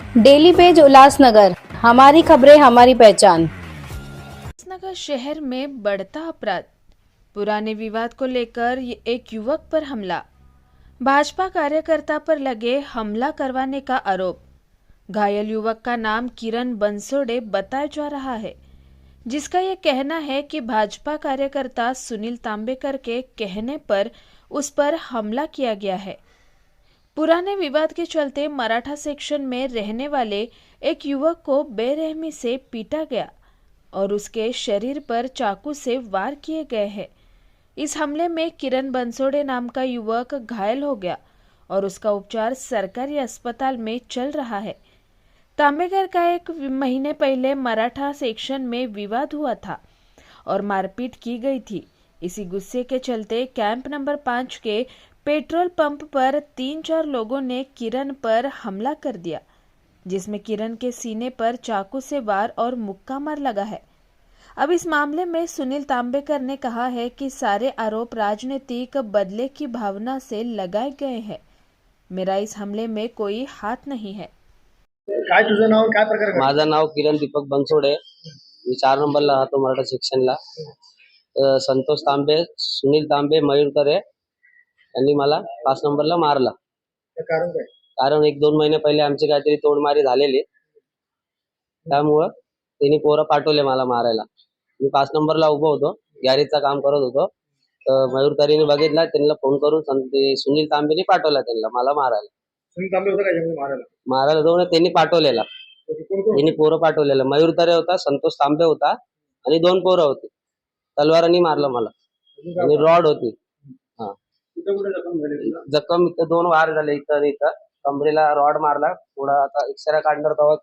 Daily page Ulhasnagar, हमारी खबरें हमारी पहचान। उल्लासनगर शहर में बढ़ता अपराध, पुराने विवाद को लेकर एक युवक पर हमला, भाजपा कार्यकर्ता पर लगे हमला करवाने का आरोप। घायल युवक का नाम किरण बंसोड़े बताया जा रहा है, जिसका यह कहना है कि भाजपा कार्यकर्ता सुनील तांबेकर के कहने पर उस पर हमला किया गया है। पुराने विवाद के चलते मराठा सेक्शन में रहने वाले एक युवक को बेरहमी से पीटा गया और उसके शरीर पर चाकू से वार किए गए हैं। इस हमले में किरण बंसोड़े नाम का युवक घायल हो गया और उसका उपचार सरकारी अस्पताल में चल रहा है। तांबेकर का एक महीने पहले मराठा सेक्शन में विवाद हुआ था और मारपीट की गई थी। इसी गुस्से के चलते कैंप नंबर 5 के पेट्रोल पंप पर 3-4 लोगों ने किरण पर हमला कर दिया, जिसमें किरण के सीने पर चाकू से वार और मुक्का मार लगा है। अब इस मामले में सुनील तांबेकर ने कहा है कि सारे आरोप राजनीतिक बदले की भावना से लगाए गए हैं। मेरा इस हमले में कोई हाथ नहीं है। काय तुझं नाव काय प्रकार घडला? माझं नाव किरण दीपक बनसोडे. मी 4 नंबरला राहतो मराठा सेक्शनला. संतोष तांबे, सुनील तांबे, मयूर करे यांनी मला 5 नंबरला मारला. ते कारण काय? कारण 1-2 महिने पहिले आमची काहीतरी तोडमारी झालेली, त्यामुळं त्यांनी पोरं पाठवले मला मारायला. मी 5 नंबरला उभो होतो, गॅरेजचं काम करत होतो. मयूर तरेने बघितला, त्यांना फोन करून सुनील तांबेने पाठवला त्यांना मला मारायला. सुनील तांबे होता का याच्यामध्ये मारायला? मारायला जाऊन त्यांनी पाठवलेला. कोण कोण? त्यांनी पोरं पाठवलेलं. मयूर तरे होता, संतोष तांबे होता आणि 2 पोरं होती. तलवारांनी मारलं मला आणि रॉड होती. हा, कुठे कुठे जखम झाली तुला? जखम इथं 2 वार झाले, इथं आणि इथं. कमरेला रॉड मारला, थोडा आता एक्सरे काढणार तेव्हा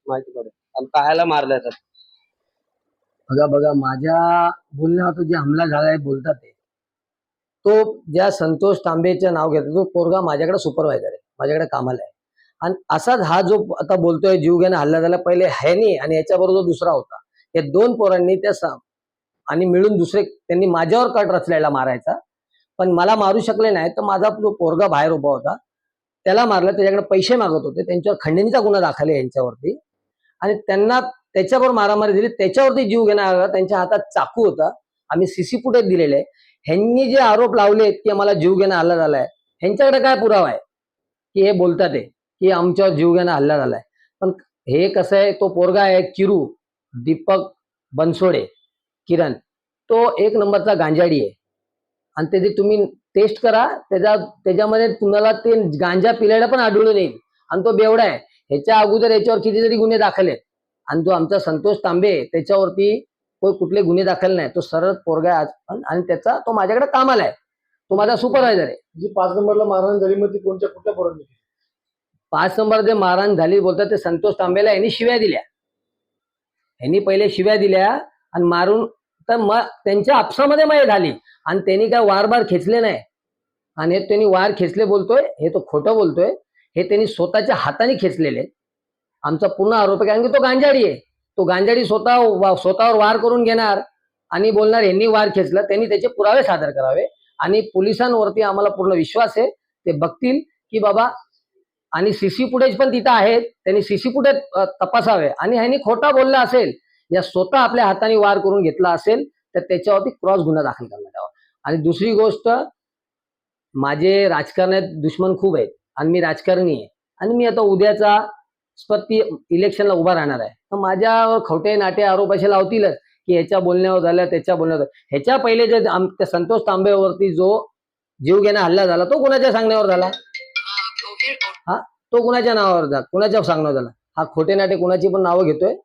माहिती पडेल. आणि पायाला मारलं तर बघा माझ्या बोलण्यावर जे हमला झालाय बोलतात ते, तो ज्या संतोष तांबेचं नाव घेतो तो पोरगा माझ्याकडे सुपरवायझर आहे, माझ्याकडे कामाला आहे. आणि असाच हा जो आता बोलतोय जीवघेणा हल्ला झाला, पहिले ह्यानी आणि याच्याबरोबर दुसरा होता, या 2 पोरांनी आणि मिळून दुसरे त्यांनी माझ्यावर कट रचलेला मारायचा. पण मला मारू शकले नाही, तर माझा जो पोरगा बाहेर उभा होता त्याला मारलं. त्याच्याकडे पैसे मागत होते, त्यांच्यावर खंडणीचा गुन्हा दाखल आहे यांच्यावरती आणि त्यांना त्याच्यावर मारामारी दिली. त्याच्यावरती जीव घेणार, त्यांच्या हातात चाकू होता. आम्ही सीसी फुटेज दिलेले. ह्यांनी जे आरोप लावलेत की आम्हाला जीवघेणा हल्ला झालाय, ह्यांच्याकडे काय पुरावा आहे की हे बोलतात आहे की आमच्यावर जीवघेणा हल्ला झालाय? पण हे कसं आहे, तो पोरगा आहे किरू दीपक बनसोडे किरण, तो 1 नंबरचा गांजाडी आहे. आणि त्याची तुम्ही टेस्ट करा, त्याच्यामध्ये तुम्हाला ते गांजा पिलेला पण आढळून येईल. आणि तो बेवडा आहे. ह्याच्या अगोदर याच्यावर कितीतरी गुन्हे दाखल आहेत. आणि जो आमचा संतोष तांबे, त्याच्यावरती कुठले गुन्हे दाखल नाही. तो सरळ पोरगा आहे आणि त्याचा तो माझ्याकडे कामाला आहे. तो माझा सुपरवायझर आहे. जी 5 नंबरला मारहाण झाली मग ती कोणत्या कुठल्या पोरांनी केली? 5 नंबर जे मारहाण झाली बोलतात ते संतोष तांबेला यांनी शिव्या दिल्या. यांनी पहिले शिव्या दिल्या आणि मारून, तर मग त्यांच्या आपसामध्ये मय झाली आणि त्यांनी काय वार खेचले नाही. आणि त्यांनी वार खेचले बोलतोय, हे तो खोटं बोलतोय. हे त्यांनी स्वतःच्या हाताने खेचलेले. आमचा पूर्ण आरोप आहे, कारण की तो गांजाडी आहे. तो गांजाडी स्वतःवर वार करून घेणार आणि बोलणार यांनी वार खेचला. त्यांनी त्याचे पुरावे सादर करावे आणि पोलिसांवरती आम्हाला पूर्ण विश्वास आहे, ते बघतील की बाबा. आणि सीसी फुटेज पण तिथं आहेत, त्यांनी सीसी फुटेज तपासावे. आणि ह्यांनी खोटा बोलला असेल, या स्वतः आपल्या हाताने वार करून घेतला असेल, तर त्याच्यावरती क्रॉस गुन्हा दाखल करण्यात यावा. आणि दुसरी गोष्ट, माझे राजकारणात दुश्मन खूप आहेत आणि मी राजकारणी आहे. आणि मी आता उद्याचा स्पर्धी इलेक्शनला उभा राहणार आहे. तर माझ्यावर खोटे नाटे आरोप असे लावतीलच की ह्याच्या बोलण्यावर झालं, त्याच्या बोलण्यावर. ह्याच्या पहिले जे त्या संतोष तांबेवरती जो जीवघेणा हल्ला झाला, तो कुणाच्या सांगण्यावर झाला? हा, तो कुणाच्या नावावर कुणाच्या सांगण्यावर झाला? हा खोटे नाटे कुणाची पण नावं घेतोय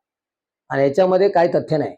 आणि ह्याच्यामध्ये काही तथ्य नाही.